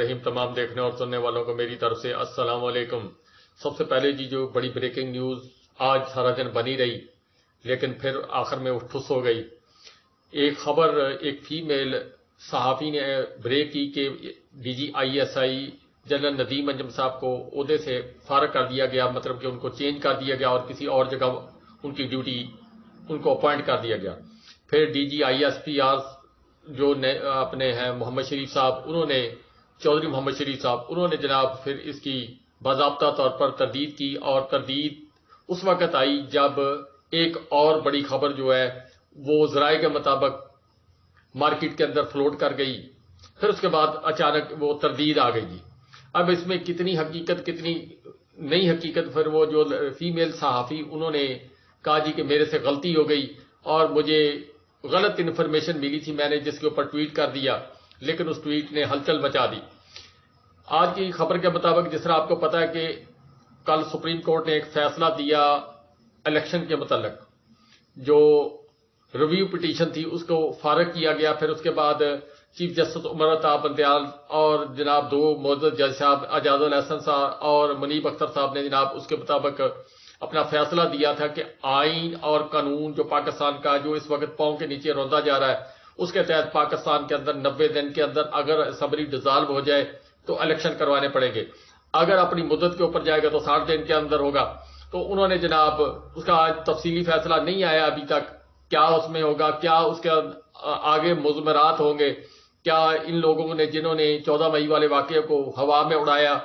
الرحیم تمام دیکھنے اور سننے والوں کو میری طرف سے السلام علیکم۔ سب سے پہلے جی جو بڑی بریکنگ نیوز آج سارا دن بنی رہی لیکن پھر آخر میں ٹھس ہو گئی۔ ایک خبر ایک فیمیل صحافی نے بریک کی کہ D G I S I general Nadeem Anjum صاحب کو عہدے سے فارغ کر دیا گیا، مطلب کہ ان کو چینج کر دیا گیا اور کسی اور جگہ ان کی ڈیوٹی ان کو اپوائنٹ کر دیا گیا۔ پھر D G I S P R جو اپنے ہیں محمد شریف صاحب، انہوں نے چودھری محمد شریف صاحب انہوں نے جناب پھر اس کی باضابطہ طور پر تردید کی، اور تردید اس وقت آئی جب ایک اور بڑی خبر جو ہے وہ ذرائع کے مطابق مارکیٹ کے اندر فلوٹ کر گئی، پھر اس کے بعد اچانک وہ تردید آ گئی جی۔ اب اس میں کتنی حقیقت کتنی نئی حقیقت، پھر وہ جو فیمیل صحافی انہوں نے کہا جی کہ میرے سے غلطی ہو گئی اور مجھے غلط انفارمیشن ملی تھی، میں نے جس کے اوپر ٹویٹ کر دیا، لیکن اس ٹویٹ نے ہلچل مچا دی۔ آج کی خبر کے مطابق جس طرح آپ کو پتا ہے کہ کل سپریم کورٹ نے ایک فیصلہ دیا الیکشن کے متعلق، جو ریویو پٹیشن تھی اس کو فارغ کیا گیا۔ پھر اس کے بعد چیف جسٹس عمر الطاف بندیال اور جناب دو معزز جج صاحب اعجاز الاحسن صاحب اور منیب اختر صاحب نے جناب اس کے مطابق اپنا فیصلہ دیا تھا کہ آئین اور قانون جو پاکستان کا جو اس وقت پاؤں کے نیچے روندا جا رہا ہے، اس کے تحت پاکستان کے اندر 90 دن کے اندر اگر اسمبلی ڈیزالو ہو جائے تو الیکشن کروانے پڑیں گے، اگر اپنی مدت کے اوپر جائے گا تو 60 دن کے اندر ہوگا۔ تو انہوں نے جناب اس کا آج تفصیلی فیصلہ نہیں آیا ابھی تک، کیا اس میں ہوگا، کیا اس کے آگے مضمرات ہوں گے، کیا ان لوگوں نے جنہوں نے 14 مئی والے واقعے کو ہوا میں اڑایا،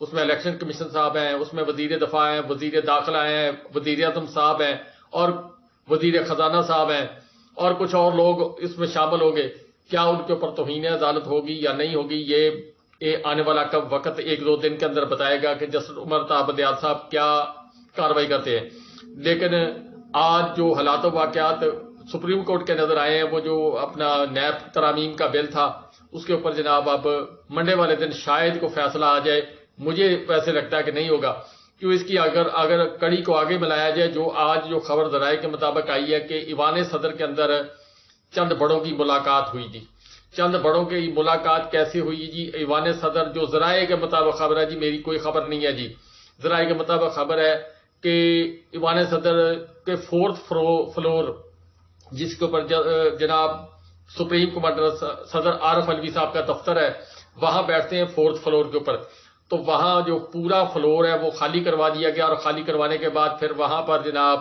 اس میں الیکشن کمیشن صاحب ہیں، اس میں وزیر دفاع ہیں، وزیر داخلہ ہیں، وزیر اعظم صاحب ہیں اور وزیر خزانہ صاحب ہیں اور کچھ اور لوگ اس میں شامل ہوں گے، کیا ان کے اوپر توہین عدالت ہوگی یا نہیں ہوگی، یہ آنے والا کب وقت 1-2 دن کے اندر بتائے گا کہ جسٹس عمر الطاف بندیال صاحب کیا کارروائی کرتے ہیں۔ لیکن آج جو حالات و واقعات سپریم کورٹ کے نظر آئے ہیں، وہ جو اپنا نیب ترامیم کا بل تھا اس کے اوپر جناب اب منڈے والے دن شاید کو فیصلہ آ جائے، مجھے ویسے لگتا ہے کہ نہیں ہوگا، کیوں اس کی اگر کڑی کو آگے ملایا جائے، جو آج جو خبر ذرائع کے مطابق آئی ہے کہ ایوان صدر کے اندر چند بڑوں کی ملاقات ہوئی تھی۔ چند بڑوں کی ملاقات کیسے ہوئی جی؟ ایوان صدر جو ذرائع کے مطابق خبر ہے جی، میری کوئی خبر نہیں ہے جی، ذرائع کے مطابق خبر ہے کہ ایوان صدر کے 4th فلور جس کے اوپر جناب سپریم کمانڈر صدر عارف علوی صاحب کا دفتر ہے، وہاں بیٹھتے ہیں 4th فلور کے اوپر، تو وہاں جو پورا فلور ہے وہ خالی کروا دیا گیا، اور خالی کروانے کے بعد پھر وہاں پر جناب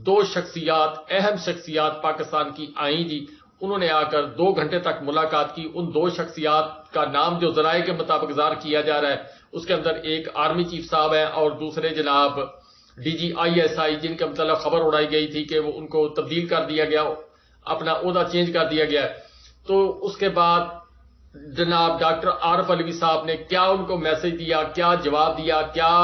2 شخصیات اہم شخصیات پاکستان کی آئیں جی، انہوں نے آ کر 2 گھنٹے تک ملاقات کی۔ ان 2 شخصیات کا نام جو ذرائع کے مطابق ظاہر کیا جا رہا ہے اس کے اندر ایک آرمی چیف صاحب ہیں اور دوسرے جناب ڈی جی آئی ایس آئی، جن کے متعلق خبر اڑائی گئی تھی کہ وہ ان کو تبدیل کر دیا گیا، اپنا عہدہ چینج کر دیا گیا۔ تو اس کے بعد جناب ڈاکٹر عارف علوی صاحب نے کیا ان کو میسج دیا، کیا جواب دیا، کیا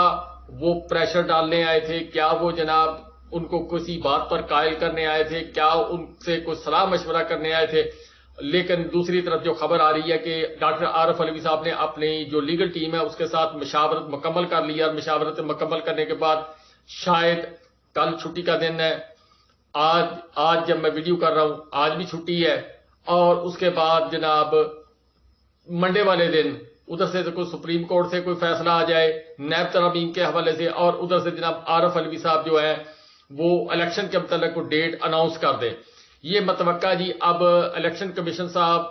وہ پریشر ڈالنے آئے تھے، کیا وہ جناب ان کو کسی بات پر قائل کرنے آئے تھے، کیا ان سے کوئی صلاح مشورہ کرنے آئے تھے؟ لیکن دوسری طرف جو خبر آ رہی ہے کہ ڈاکٹر عارف علوی صاحب نے اپنی جو لیگل ٹیم ہے اس کے ساتھ مشاورت مکمل کر لی، اور مشاورت مکمل کرنے کے بعد شاید کل چھٹی کا دن ہے، آج جب میں ویڈیو کر رہا ہوں آج بھی چھٹی ہے، اور اس کے بعد جناب منڈے والے دن ادھر سے کوئی سپریم کورٹ سے کوئی فیصلہ آ جائے نیب ترامیم کے حوالے سے، اور ادھر سے جناب عارف علوی صاحب جو ہے وہ الیکشن کے متعلق کو ڈیٹ اناؤنس کر دیں۔ یہ متوقع جی اب الیکشن کمیشن صاحب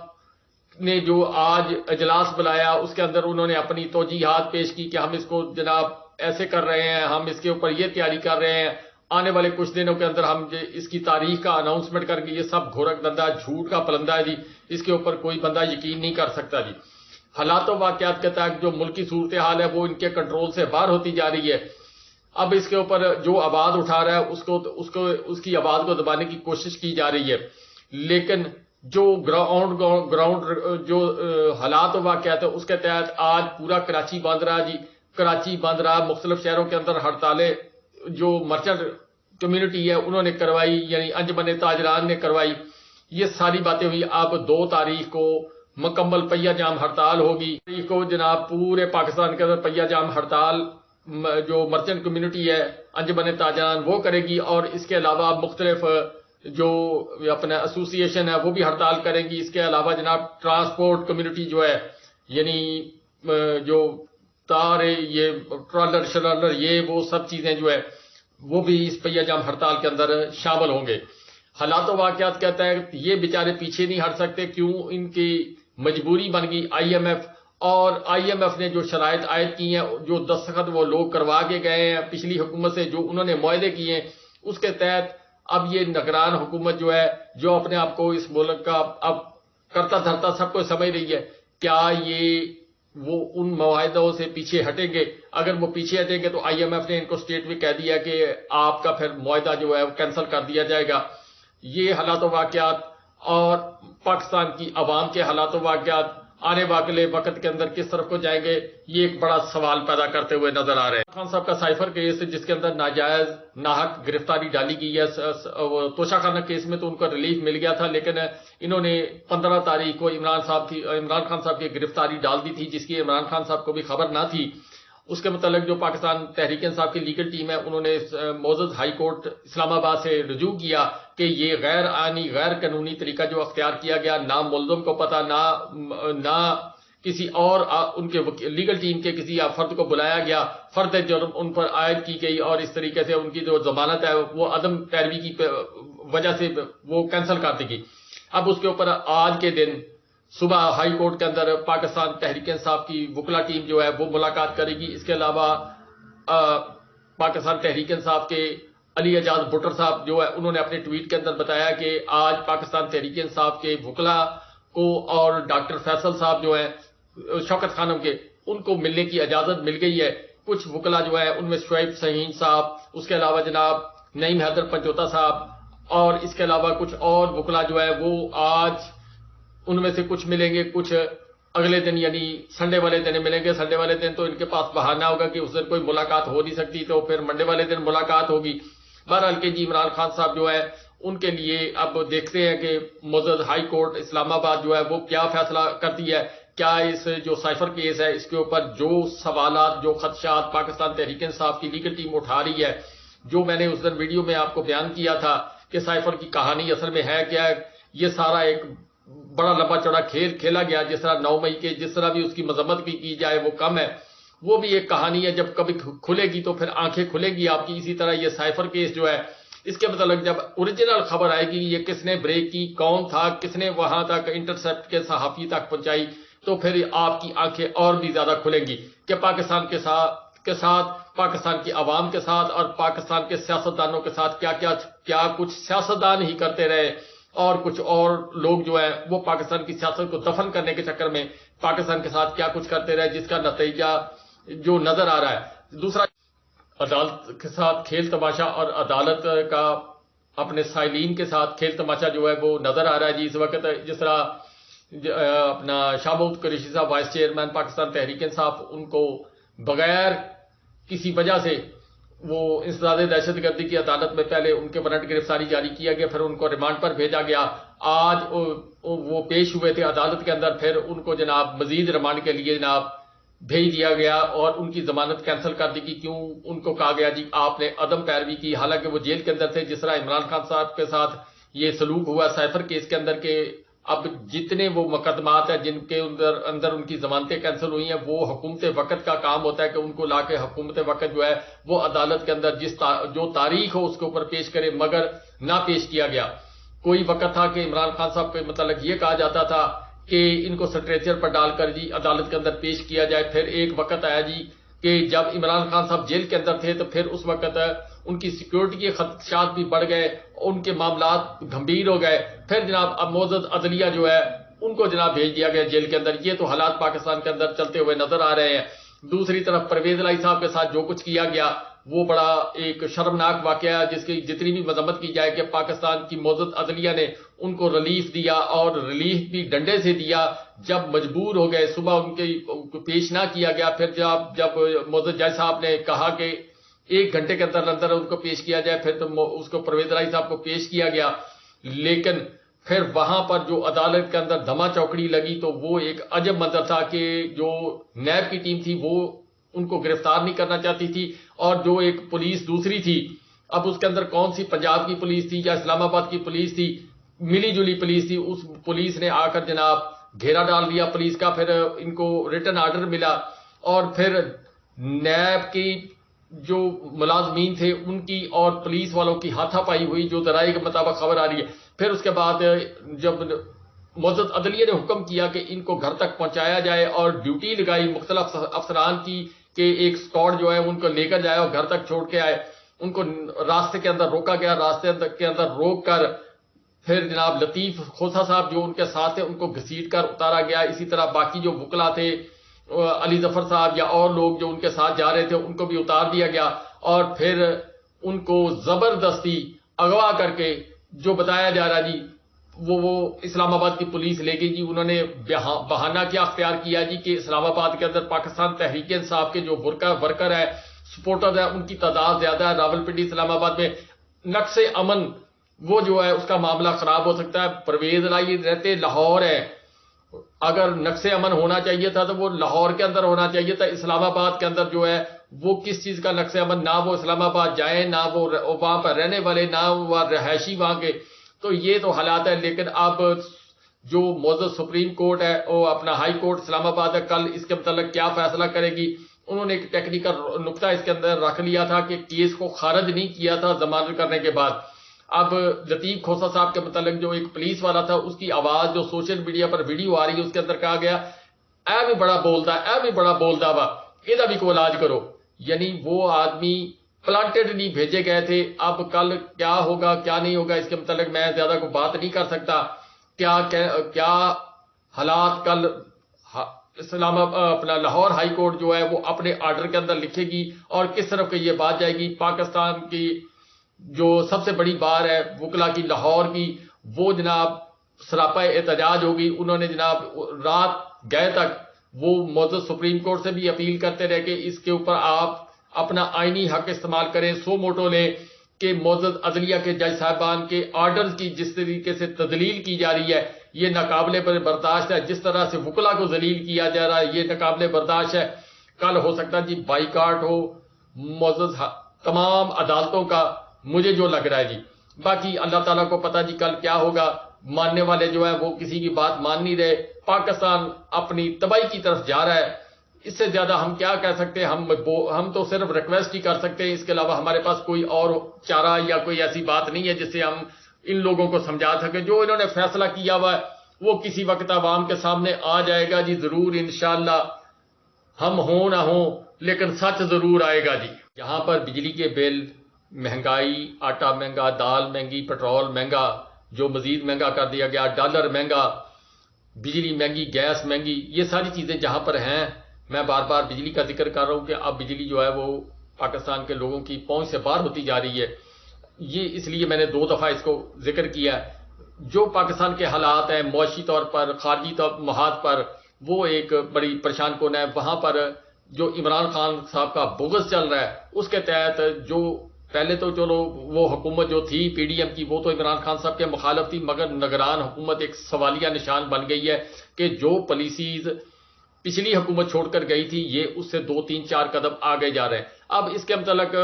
نے جو آج اجلاس بلایا اس کے اندر انہوں نے اپنی توجیحات پیش کی کہ ہم اس کو جناب ایسے کر رہے ہیں، ہم اس کے اوپر یہ تیاری کر رہے ہیں، آنے والے کچھ دنوں کے اندر ہم اس کی تاریخ کا اناؤنسمنٹ کر کے، یہ سب گھورک دندہ جھوٹ کا پلندہ ہے جی، اس کے اوپر کوئی بندہ یقین نہیں کر سکتا جی۔ حالات و واقعات کے تحت جو ملکی صورتحال ہے وہ ان کے کنٹرول سے باہر ہوتی جا رہی ہے۔ اب اس کے اوپر جو آواز اٹھا رہا ہے اس کی آواز کو دبانے کی کوشش کی جا رہی ہے، لیکن جو گراؤنڈ جو حالات و واقعات ہے اس کے تحت آج پورا کراچی بند رہا جی، کراچی بند رہا، مختلف شہروں کے اندر ہڑتالیں جو مرچنٹ کمیونٹی ہے انہوں نے کروائی، یعنی انجمن تاجران نے کروائی، یہ ساری باتیں ہوئی۔ اب 2 تاریخ کو مکمل پہیہ جام ہڑتال ہوگی، تاریخ کو جناب پورے پاکستان کے اندر پہیہ جام ہڑتال جو مرچنٹ کمیونٹی ہے انجمن تاجران وہ کرے گی، اور اس کے علاوہ مختلف جو اپنا ایسوسی ایشن ہے وہ بھی ہڑتال کریں گی۔ اس کے علاوہ جناب ٹرانسپورٹ کمیونٹی جو ہے یعنی جو تار یہ ٹرالر شرالر یہ وہ سب چیزیں جو ہے وہ بھی اس پہیہ جام ہڑتال کے اندر شامل ہوں گے. حالات و واقعات کہتا ہے یہ بیچارے پیچھے نہیں ہٹ سکتے. کیوں؟ ان کی مجبوری بن گئی. آئی ایم ایف اور آئی ایم ایف نے جو شرائط عائد کی ہیں، جو دستخط وہ لوگ کروا کے گئے ہیں پچھلی حکومت سے، جو انہوں نے معاہدے کیے ہیں، اس کے تحت اب یہ نگران حکومت جو ہے، جو اپنے آپ کو اس ملک کا اب کرتا دھرتا سب کو سمجھ رہی ہے، کیا یہ وہ ان معاہدوں سے پیچھے ہٹیں گے؟ اگر وہ پیچھے ہٹیں گے تو آئی ایم ایف نے ان کو اسٹیٹ میں کہہ دیا کہ آپ کا پھر معاہدہ جو ہے وہ کینسل کر دیا جائے گا. یہ حالات و واقعات اور پاکستان کی عوام کے حالات و واقعات آنے والے وقت کے اندر کس طرف کو جائیں گے، یہ ایک بڑا سوال پیدا کرتے ہوئے نظر آ رہے ہیں. خان صاحب کا سائفر کیس جس کے اندر ناجائز ناحق گرفتاری ڈالی گئی ہے، توشہ خانہ کیس میں تو ان کو ریلیف مل گیا تھا، لیکن انہوں نے 15 تاریخ کو عمران خان صاحب کی گرفتاری ڈال دی تھی، جس کی عمران خان صاحب کو بھی خبر نہ تھی. اس کے متعلق جو پاکستان تحریک انصاف کی لیگل ٹیم ہے، انہوں نے معزز ہائی کورٹ اسلام آباد سے رجوع کیا کہ یہ غیر آئینی غیر قانونی طریقہ جو اختیار کیا گیا، نہ ملزم کو پتہ، نہ کسی اور ان کے لیگل ٹیم کے کسی فرد کو بلایا گیا، فرد جرم ان پر عائد کی گئی، اور اس طریقے سے ان کی جو ضمانت ہے وہ عدم پیروی کی وجہ سے وہ کینسل کر دی گئی. اب اس کے اوپر آج کے دن صبح ہائی کورٹ کے اندر پاکستان تحریک انصاف کی وکلا ٹیم جو ہے وہ ملاقات کرے گی. اس کے علاوہ پاکستان تحریک انصاف کے علی اعجاز بٹر صاحب جو ہے انہوں نے اپنے ٹویٹ کے اندر بتایا کہ آج پاکستان تحریک انصاف کے وکلا کو اور ڈاکٹر فیصل صاحب جو ہیں شوکت خانم کے، ان کو ملنے کی اجازت مل گئی ہے. کچھ وکلا جو ہے ان میں شعیب شہین صاحب، اس کے علاوہ جناب نعیم حیدر پنجوتا صاحب، اور اس کے علاوہ کچھ اور وکلا جو ہے وہ آج ان میں سے کچھ ملیں گے، کچھ اگلے دن یعنی سنڈے والے دن ملیں گے. سنڈے والے دن تو ان کے پاس بہانہ ہوگا کہ اس دن کوئی ملاقات ہو نہیں سکتی، تو پھر منڈے والے دن ملاقات ہوگی. بہرحال کہ جی عمران خان صاحب جو ہے ان کے لیے اب دیکھتے ہیں کہ معزز ہائی کورٹ اسلام آباد جو ہے وہ کیا فیصلہ کرتی ہے. کیا اس جو سائفر کیس ہے اس کے اوپر جو سوالات، جو خدشات پاکستان تحریک انصاف کی لیگل ٹیم اٹھا رہی ہے، جو میں نے اس دن ویڈیو میں آپ کو بیان کیا تھا کہ سائفر کی کہانی اصل میں ہے کیا ہے، یہ سارا ایک بڑا لمبا چوڑا کھیل کھیلا گیا. جس طرح 9 مئی کے جس طرح بھی اس کی مذمت بھی کی جائے وہ کم ہے، وہ بھی ایک کہانی ہے. جب کبھی کھلے گی تو پھر آنکھیں کھلے گی آپ کی. اسی طرح یہ سائفر کیس جو ہے اس کے متعلق جب اوریجنل خبر آئے گی یہ کس نے بریک کی، کون تھا، کس نے وہاں تک انٹرسپٹ کے صحافی تک پہنچائی، تو پھر آپ کی آنکھیں اور بھی زیادہ کھلیں گی کہ پاکستان کے ساتھ پاکستان کی عوام کے ساتھ اور پاکستان کے سیاستدانوں کے ساتھ کیا کچھ سیاستدان ہی کرتے رہے، اور کچھ اور لوگ جو ہیں وہ پاکستان کی سیاست کو دفن کرنے کے چکر میں پاکستان کے ساتھ کیا کچھ کرتے رہے، جس کا نتیجہ جو نظر آ رہا ہے. دوسرا، عدالت کے ساتھ کھیل تماشا اور عدالت کا اپنے سائلین کے ساتھ کھیل تماشا جو ہے وہ نظر آ رہا ہے. جی اس وقت جس طرح اپنا شاہ محمود قریشی صاحب وائس چیئرمین پاکستان تحریک انصاف، ان کو بغیر کسی وجہ سے وہ انسداد دہشت گردی کی عدالت میں پہلے ان کے وارنٹ گرفتاری جاری کیا گیا، پھر ان کو ریمانڈ پر بھیجا گیا. آج وہ پیش ہوئے تھے عدالت کے اندر، پھر ان کو جناب مزید ریمانڈ کے لیے جناب بھیج دیا گیا اور ان کی ضمانت کینسل کر دی گئی. کیوں؟ ان کو کہا گیا جی آپ نے عدم پیروی کی، حالانکہ وہ جیل کے اندر تھے. جس طرح عمران خان صاحب کے ساتھ یہ سلوک ہوا سائفر کیس کے اندر کہ اب جتنے وہ مقدمات ہیں جن کے اندر ان کی ضمانتیں کینسل ہوئی ہیں، وہ حکومت وقت کا کام ہوتا ہے کہ ان کو لا کے حکومت وقت جو ہے وہ عدالت کے اندر جو تاریخ ہو اس کے اوپر پیش کرے، مگر نہ پیش کیا گیا. کوئی وقت تھا کہ عمران خان صاحب کے متعلق یہ کہا جاتا تھا کہ ان کو سٹریچر پر ڈال کر جی عدالت کے اندر پیش کیا جائے. پھر ایک وقت آیا جی کہ جب عمران خان صاحب جیل کے اندر تھے تو پھر اس وقت ان کی سیکیورٹی کے خدشات بھی بڑھ گئے، ان کے معاملات گھمبیر ہو گئے. پھر جناب اب معزز عدلیہ جو ہے ان کو جناب بھیج دیا گیا جیل کے اندر. یہ تو حالات پاکستان کے اندر چلتے ہوئے نظر آ رہے ہیں. دوسری طرف پرویز الہی صاحب کے ساتھ جو کچھ کیا گیا وہ بڑا ایک شرمناک واقعہ ہے، جس کی جتنی بھی مذمت کی جائے کہ پاکستان کی معزز عدلیہ نے ان کو ریلیف دیا، اور ریلیف بھی ڈنڈے سے دیا. جب مجبور ہو گئے، صبح ان کے پیش نہ کیا گیا، پھر جب معزز جج صاحب نے کہا کہ 1 گھنٹے کے اندر ان کو پیش کیا جائے، پھر تو اس کو پرویز الہی صاحب کو پیش کیا گیا. لیکن پھر وہاں پر جو عدالت کے اندر دھما چوکڑی لگی تو وہ ایک عجب منظر تھا کہ جو نیب کی ٹیم تھی وہ ان کو گرفتار نہیں کرنا چاہتی تھی، اور جو ایک پولیس دوسری تھی، اب اس کے اندر کون سی پنجاب کی پولیس تھی یا اسلام آباد کی پولیس تھی، ملی جلی پولیس تھی، اس پولیس نے آ کر جناب گھیرا ڈال دیا پولیس کا، پھر ان کو ریٹن آرڈر ملا، اور پھر نیب کی جو ملازمین تھے ان کی اور پولیس والوں کی ہاتھا پائی ہوئی، جو ذرائع کے مطابق خبر آ رہی ہے۔ پھر اس کے بعد جب معزز عدلیہ نے حکم کیا کہ ان کو گھر تک پہنچایا جائے اور ڈیوٹی لگائی مختلف افسران کی کہ ایک اسکواڈ جو ہے ان کو لے کر جائے اور گھر تک چھوڑ کے آئے، ان کو راستے کے اندر روکا گیا، راستے کے اندر روک کر پھر جناب لطیف کھوسہ صاحب جو ان کے ساتھ تھے ان کو گھسیٹ کر اتارا گیا۔ اسی طرح باقی جو وکلا تھے، علی ظفر صاحب یا اور لوگ جو ان کے ساتھ جا رہے تھے، ان کو بھی اتار دیا گیا، اور پھر ان کو زبردستی اغوا کر کے، جو بتایا جا رہا جی وہ اسلام آباد کی پولیس لے گئی جی۔ انہوں نے بہانہ کیا اختیار کیا جی کہ اسلام آباد کے اندر پاکستان تحریک انصاف کے جو ورکر ہے، سپورٹر ہے، ان کی تعداد زیادہ ہے۔ راولپنڈی اسلام آباد میں نقص امن وہ جو ہے اس کا معاملہ خراب ہو سکتا ہے۔ پرویز لائی رہتے لاہور ہے، اگر نقص امن ہونا چاہیے تھا تو وہ لاہور کے اندر ہونا چاہیے تھا۔ اسلام آباد کے اندر جو ہے وہ کس چیز کا نقص امن؟ نہ وہ اسلام آباد جائیں، نہ وہ وہاں پر رہنے والے، نہ وہ رہائشی وہاں کے۔ تو یہ تو حالات ہے، لیکن اب جو معزز سپریم کورٹ ہے، وہ اپنا ہائی کورٹ اسلام آباد ہے، کل اس کے متعلق کیا فیصلہ کرے گی؟ انہوں نے ایک ٹیکنیکل نقطہ اس کے اندر رکھ لیا تھا کہ کیس کو خارج نہیں کیا تھا ضمانت کرنے کے بعد۔ اب لطیف کھوسہ صاحب کے متعلق جو ایک پولیس والا تھا، اس کی آواز جو سوشل میڈیا پر ویڈیو آ رہی ہے، اس کے اندر کہا گیا اے بھی بڑا بولتا ہے، اے بھی بڑا بولتا وا، یہ بھی کو علاج کرو۔ یعنی وہ آدمی پلانٹڈ نہیں بھیجے گئے تھے۔ اب کل کیا ہوگا کیا نہیں ہوگا اس کے متعلق میں زیادہ کوئی بات نہیں کر سکتا۔ کیا حالات کل اپنا لاہور ہائی کورٹ جو ہے وہ اپنے آرڈر کے اندر لکھے گی اور کس طرف یہ بات جائے گی؟ پاکستان کی جو سب سے بڑی بار ہے وکلا کی لاہور کی، وہ جناب سراپا احتجاج ہوگی۔ انہوں نے جناب رات گئے تک وہ معزز سپریم کورٹ سے بھی اپیل کرتے رہے کہ اس کے اوپر آپ اپنا آئینی حق استعمال کریں، سو موٹو لیں کہ معزز عدلیہ کے جج صاحبان کے آرڈرز کی جس طریقے سے تدلیل کی جا رہی ہے یہ ناقابل برداشت ہے۔ جس طرح سے وکلا کو ذلیل کیا جا رہا ہے یہ ناقابل برداشت ہے۔ کل ہو سکتا ہے جی بائیکاٹ ہو معزز تمام عدالتوں کا، مجھے جو لگ رہا ہے جی۔ باقی اللہ تعالیٰ کو پتہ جی کل کیا ہوگا۔ ماننے والے جو ہیں وہ کسی کی بات مان نہیں رہے، پاکستان اپنی تباہی کی طرف جا رہا ہے۔ اس سے زیادہ ہم کیا کہہ سکتے ہیں؟ ہم تو صرف ریکویسٹ ہی کر سکتے ہیں، اس کے علاوہ ہمارے پاس کوئی اور چارہ یا کوئی ایسی بات نہیں ہے جس سے ہم ان لوگوں کو سمجھا سکیں۔ جو انہوں نے فیصلہ کیا ہوا ہے وہ کسی وقت عوام کے سامنے آ جائے گا جی، ضرور انشاءاللہ، ہم ہوں نہ ہوں لیکن سچ ضرور آئے گا جی۔ یہاں پر بجلی کے بل، مہنگائی، آٹا مہنگا، دال مہنگی، پٹرول مہنگا، جو مزید مہنگا کر دیا گیا، ڈالر مہنگا، بجلی مہنگی، گیس مہنگی، یہ ساری چیزیں جہاں پر ہیں، میں بار بار بجلی کا ذکر کر رہا ہوں کہ اب بجلی جو ہے وہ پاکستان کے لوگوں کی پہنچ سے باہر ہوتی جا رہی ہے۔ یہ اس لیے میں نے 2 دفعہ اس کو ذکر کیا ہے۔ جو پاکستان کے حالات ہیں معاشی طور پر، خارجی محاذ پر، وہ ایک بڑی پریشان کن ہے۔ وہاں پر جو عمران خان صاحب کا بغض چل رہا ہے، اس کے تحت جو پہلے تو چلو وہ حکومت جو تھی پی ڈی ایم کی، وہ تو عمران خان صاحب کے مخالف تھی، مگر نگران حکومت ایک سوالیہ نشان بن گئی ہے کہ جو پالیسیز پچھلی حکومت چھوڑ کر گئی تھی یہ اس سے 2 3 4 قدم آگے جا رہے ہیں۔ اب اس کے متعلق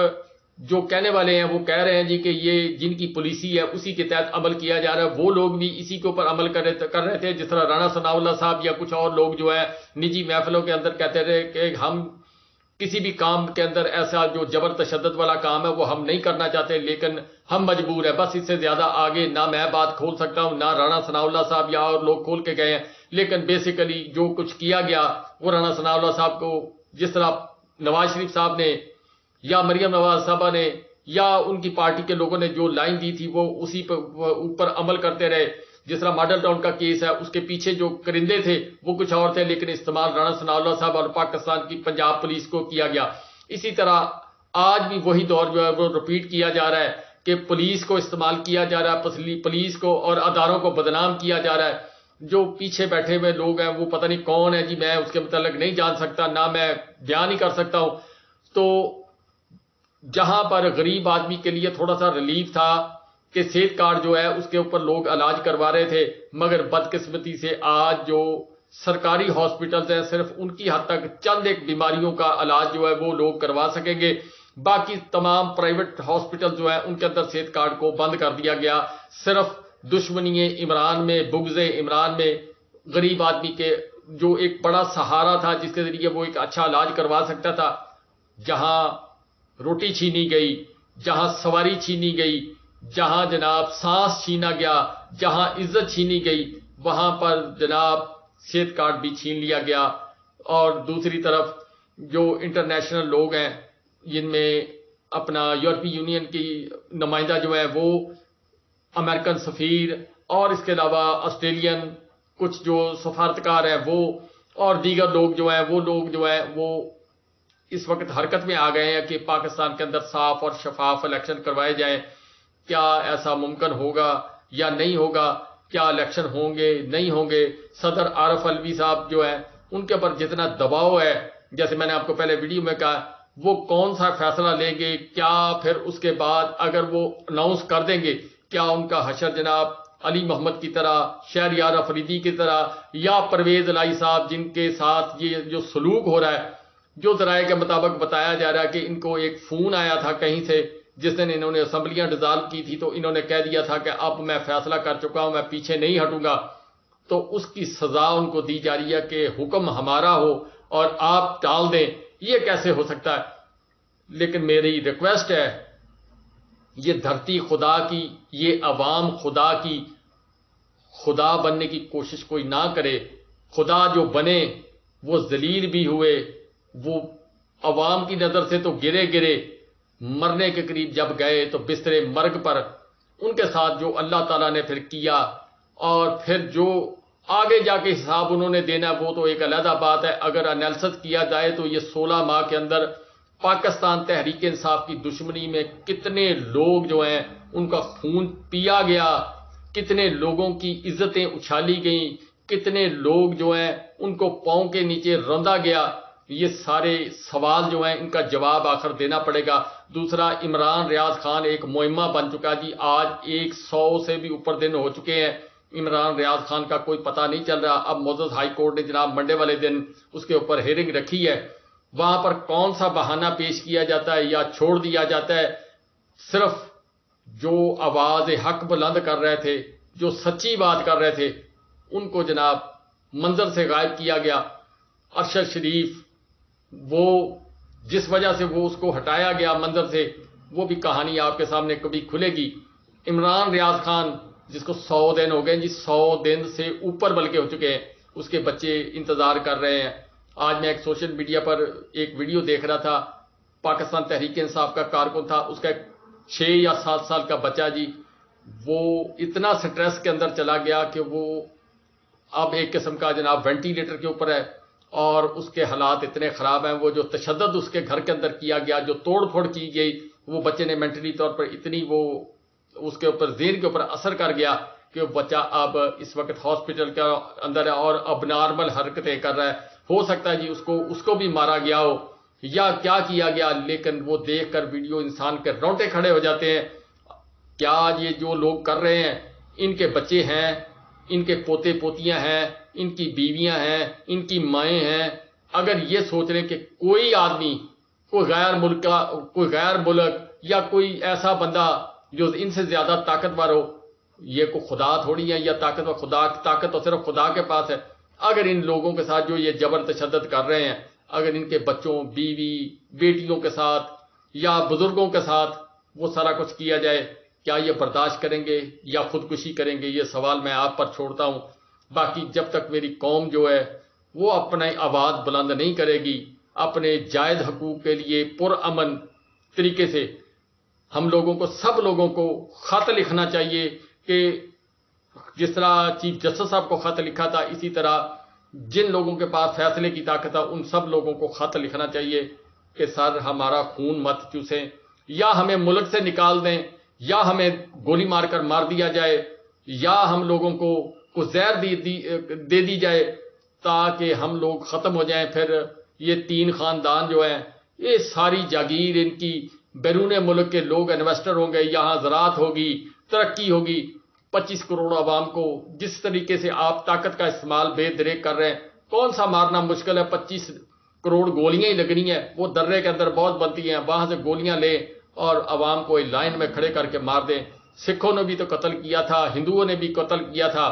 جو کہنے والے ہیں وہ کہہ رہے ہیں جی کہ یہ جن کی پالیسی ہے اسی کے تحت عمل کیا جا رہا ہے۔ وہ لوگ بھی اسی کے اوپر عمل کر رہے تھے، جس طرح رانا ثناء اللہ صاحب یا کچھ اور لوگ جو ہے نجی محفلوں کے اندر کہتے رہے کہ ہم کسی بھی کام کے اندر ایسا جو جبر تشدد والا کام ہے وہ ہم نہیں کرنا چاہتے، لیکن ہم مجبور ہیں، بس اس سے زیادہ آگے نہ میں بات کھول سکتا ہوں، نہ رانا ثناء اللہ صاحب یا اور لوگ کھول کے گئے ہیں۔ لیکن بیسیکلی جو کچھ کیا گیا وہ رانا ثناء اللہ صاحب کو، جس طرح نواز شریف صاحب نے یا مریم نواز صاحبہ نے یا ان کی پارٹی کے لوگوں نے جو لائن دی تھی وہ اسی پر اوپر عمل کرتے رہے۔ جس طرح ماڈل ٹاؤن کا کیس ہے، اس کے پیچھے جو کرندے تھے وہ کچھ اور تھے، لیکن استعمال رانا ثناء اللہ صاحب اور پاکستان کی پنجاب پولیس کو کیا گیا۔ اسی طرح آج بھی وہی دور جو ہے وہ رپیٹ کیا جا رہا ہے کہ پولیس کو استعمال کیا جا رہا ہے، پولیس کو اور اداروں کو بدنام کیا جا رہا ہے۔ جو پیچھے بیٹھے ہوئے لوگ ہیں وہ پتہ نہیں کون ہے جی، میں اس کے متعلق نہیں جان سکتا، نہ میں بیان ہی کر سکتا ہوں۔ تو جہاں پر غریب آدمی کے لیے تھوڑا سا ریلیف تھا کہ صحت کارڈ جو ہے اس کے اوپر لوگ علاج کروا رہے تھے، مگر بدقسمتی سے آج جو سرکاری ہاسپٹلز ہیں صرف ان کی حد تک چند ایک بیماریوں کا علاج جو ہے وہ لوگ کروا سکیں گے، باقی تمام پرائیویٹ ہاسپٹل جو ہیں ان کے اندر صحت کارڈ کو بند کر دیا گیا۔ صرف دشمنی عمران میں، بغض عمران میں غریب آدمی کے جو ایک بڑا سہارا تھا جس کے ذریعے وہ ایک اچھا علاج کروا سکتا تھا، جہاں روٹی چھینی گئی، جہاں سواری چھینی گئی، جہاں جناب سانس چھینا گیا، جہاں عزت چھینی گئی، وہاں پر جناب صحت کارڈ بھی چھین لیا گیا۔ اور دوسری طرف جو انٹرنیشنل لوگ ہیں جن میں اپنا یورپی یونین کی نمائندہ جو ہے وہ امریکن سفیر، اور اس کے علاوہ آسٹریلین کچھ جو سفارتکار ہیں وہ، اور دیگر لوگ جو ہیں وہ اس وقت حرکت میں آ گئے ہیں کہ پاکستان کے اندر صاف اور شفاف الیکشن کروائے جائیں۔ کیا ایسا ممکن ہوگا یا نہیں ہوگا؟ کیا الیکشن ہوں گے نہیں ہوں گے؟ صدر عارف الوی صاحب جو ہیں ان کے اوپر جتنا دباؤ ہے، جیسے میں نے آپ کو پہلے ویڈیو میں کہا، وہ کون سا فیصلہ لیں گے؟ کیا پھر اس کے بعد اگر وہ اناؤنس کر دیں گے، کیا ان کا حشر جناب علی محمد کی طرح، شہریار افریدی کی طرح، یا پرویز الہی صاحب جن کے ساتھ یہ جو سلوک ہو رہا ہے، جو ذرائع کے مطابق بتایا جا رہا ہے کہ ان کو ایک فون آیا تھا کہیں سے جس دن انہوں نے اسمبلیاں ڈیزالو کی تھی، تو انہوں نے کہہ دیا تھا کہ اب میں فیصلہ کر چکا ہوں، میں پیچھے نہیں ہٹوں گا، تو اس کی سزا ان کو دی جا رہی ہے کہ حکم ہمارا ہو اور آپ ٹال دیں۔ یہ کیسے ہو سکتا ہے؟ لیکن میری ریکویسٹ ہے، یہ دھرتی خدا کی، یہ عوام خدا کی، خدا بننے کی کوشش کوئی نہ کرے۔ خدا جو بنے وہ ذلیل بھی ہوئے، وہ عوام کی نظر سے تو گرے، مرنے کے قریب جب گئے تو بستر مرگ پر ان کے ساتھ جو اللہ تعالیٰ نے پھر کیا، اور پھر جو آگے جا کے حساب انہوں نے دینا وہ تو ایک علیحدہ بات ہے۔ اگر انالیسس کیا جائے تو یہ 16 ماہ کے اندر پاکستان تحریک انصاف کی دشمنی میں کتنے لوگ جو ہیں ان کا خون پیا گیا، کتنے لوگوں کی عزتیں اچھالی گئیں، کتنے لوگ جو ہیں ان کو پاؤں کے نیچے روندا گیا۔ یہ سارے سوال جو ہیں ان کا جواب آخر دینا پڑے گا۔ دوسرا، عمران ریاض خان ایک معمہ بن چکا جی، آج 100 سے بھی اوپر دن ہو چکے ہیں، عمران ریاض خان کا کوئی پتہ نہیں چل رہا۔ اب معزز ہائی کورٹ نے جناب منڈے والے دن اس کے اوپر ہیئرنگ رکھی ہے، وہاں پر کون سا بہانہ پیش کیا جاتا ہے یا چھوڑ دیا جاتا ہے؟ صرف جو آواز حق بلند کر رہے تھے، جو سچی بات کر رہے تھے، ان کو جناب منظر سے غائب کیا گیا۔ ارشد شریف، وہ جس وجہ سے وہ اس کو ہٹایا گیا منظر سے، وہ بھی کہانی آپ کے سامنے کبھی کھلے گی۔ عمران ریاض خان جس کو 100 دن ہو گئے جی، 100 دن سے اوپر بلکہ ہو چکے ہیں، اس کے بچے انتظار کر رہے ہیں۔ آج میں ایک سوشل میڈیا پر ایک ویڈیو دیکھ رہا تھا، پاکستان تحریک انصاف کا کارکن تھا، اس کا 6 یا 7 سال کا بچہ جی، وہ اتنا سٹریس کے اندر چلا گیا کہ وہ اب ایک قسم کا جناب وینٹیلیٹر کے اوپر ہے، اور اس کے حالات اتنے خراب ہیں۔ وہ جو تشدد اس کے گھر کے اندر کیا گیا، جو توڑ پھوڑ کی گئی، وہ بچے نے مینٹلی طور پر اتنی وہ اس کے اوپر ذہن کے اوپر اثر کر گیا کہ وہ بچہ اب اس وقت ہاسپٹل کے اندر ہے اور اب نارمل حرکتیں کر رہا ہے۔ ہو سکتا ہے جی اس کو بھی مارا گیا ہو یا کیا کیا گیا، لیکن وہ دیکھ کر ویڈیو انسان کے رونگٹے کھڑے ہو جاتے ہیں۔ کیا یہ جو لوگ کر رہے ہیں، ان کے بچے ہیں، ان کے پوتے پوتیاں ہیں، ان کی بیویاں ہیں، ان کی مائیں ہیں، اگر یہ سوچ رہے ہیں کہ کوئی آدمی، کوئی غیر ملک یا کوئی ایسا بندہ جو ان سے زیادہ طاقتور ہو، یہ کوئی خدا تھوڑی ہے یا طاقتور، طاقت تو صرف خدا کے پاس ہے۔ اگر ان لوگوں کے ساتھ جو یہ جبر تشدد کر رہے ہیں، اگر ان کے بچوں، بیوی، بیٹیوں کے ساتھ یا بزرگوں کے ساتھ وہ سارا کچھ کیا جائے، کیا یہ برداشت کریں گے یا خودکشی کریں گے؟ یہ سوال میں آپ پر چھوڑتا ہوں۔ باقی جب تک میری قوم جو ہے وہ اپنے آواز بلند نہیں کرے گی اپنے جائز حقوق کے لیے پرامن طریقے سے، ہم لوگوں کو، سب لوگوں کو خط لکھنا چاہیے کہ جس طرح چیف جسٹس صاحب کو خط لکھا تھا، اسی طرح جن لوگوں کے پاس فیصلے کی طاقت ہے ان سب لوگوں کو خط لکھنا چاہیے کہ سر ہمارا خون مت چوسیں، یا ہمیں ملک سے نکال دیں، یا ہمیں گولی مار کر مار دیا جائے، یا ہم لوگوں کو کچھ زہر دے دی جائے تاکہ ہم لوگ ختم ہو جائیں۔ پھر یہ 3 خاندان جو ہیں، یہ ساری جاگیر ان کی، بیرون ملک کے لوگ انویسٹر ہوں گے، یہاں زراعت ہوگی، ترقی ہوگی۔ 25 کروڑ عوام کو جس طریقے سے آپ طاقت کا استعمال بے دریک کر رہے ہیں، کون سا مارنا مشکل ہے؟ 25 کروڑ گولیاں ہی لگنی ہیں، وہ درے کے اندر بہت بنتی ہیں، وہاں سے گولیاں لیں اور عوام کو لائن میں کھڑے کر کے مار دیں۔ سکھوں نے بھی تو قتل کیا تھا، ہندوؤں نے بھی قتل کیا تھا،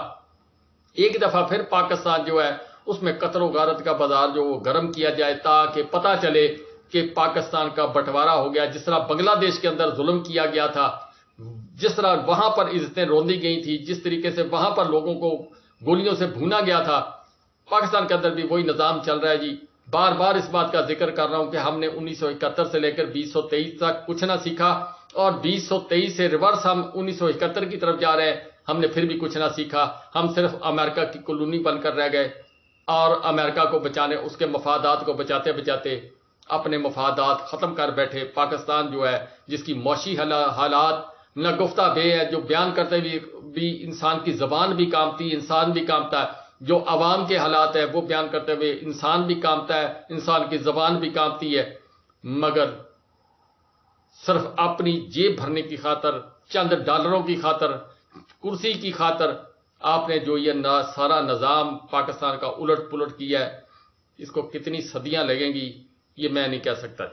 ایک دفعہ پھر پاکستان جو ہے اس میں قتل و غارت کا بازار جو وہ گرم کیا جائے تاکہ پتہ چلے کہ پاکستان کا بٹوارہ ہو گیا. جس طرح بنگلہ دیش کے اندر ظلم کیا گیا تھا, جس طرح وہاں پر عزتیں روندی گئی تھی, جس طریقے سے وہاں پر لوگوں کو گولیوں سے بھونا گیا تھا, پاکستان کے اندر بھی وہی نظام چل رہا ہے جی. بار بار اس بات کا ذکر کر رہا ہوں کہ ہم نے 1971 سے لے کر 2023 تک کچھ نہ سیکھا, اور 2023 سے ریورس ہم 1971 کی طرف جا رہے ہیں. ہم نے پھر بھی کچھ نہ سیکھا. ہم صرف امریکہ کی کالونی بن کر رہ گئے, اور امریکہ کو بچانے, اس کے مفادات کو بچاتے بچاتے اپنے مفادات ختم کر بیٹھے. پاکستان جو ہے جس کی معاشی حالات نہ گفتہ بے ہے, جو بیان کرتے ہوئے بھی انسان کی زبان بھی کامتی, انسان بھی کامتا ہے, جو عوام کے حالات ہے وہ بیان کرتے ہوئے انسان بھی کامتا ہے, انسان کی زبان بھی کامتی ہے, مگر صرف اپنی جیب بھرنے کی خاطر, چند ڈالروں کی خاطر, کرسی کی خاطر آپ نے جو یہ سارا نظام پاکستان کا الٹ پلٹ کیا ہے, اس کو کتنی صدیاں لگیں گی یہ میں نہیں کہہ سکتا.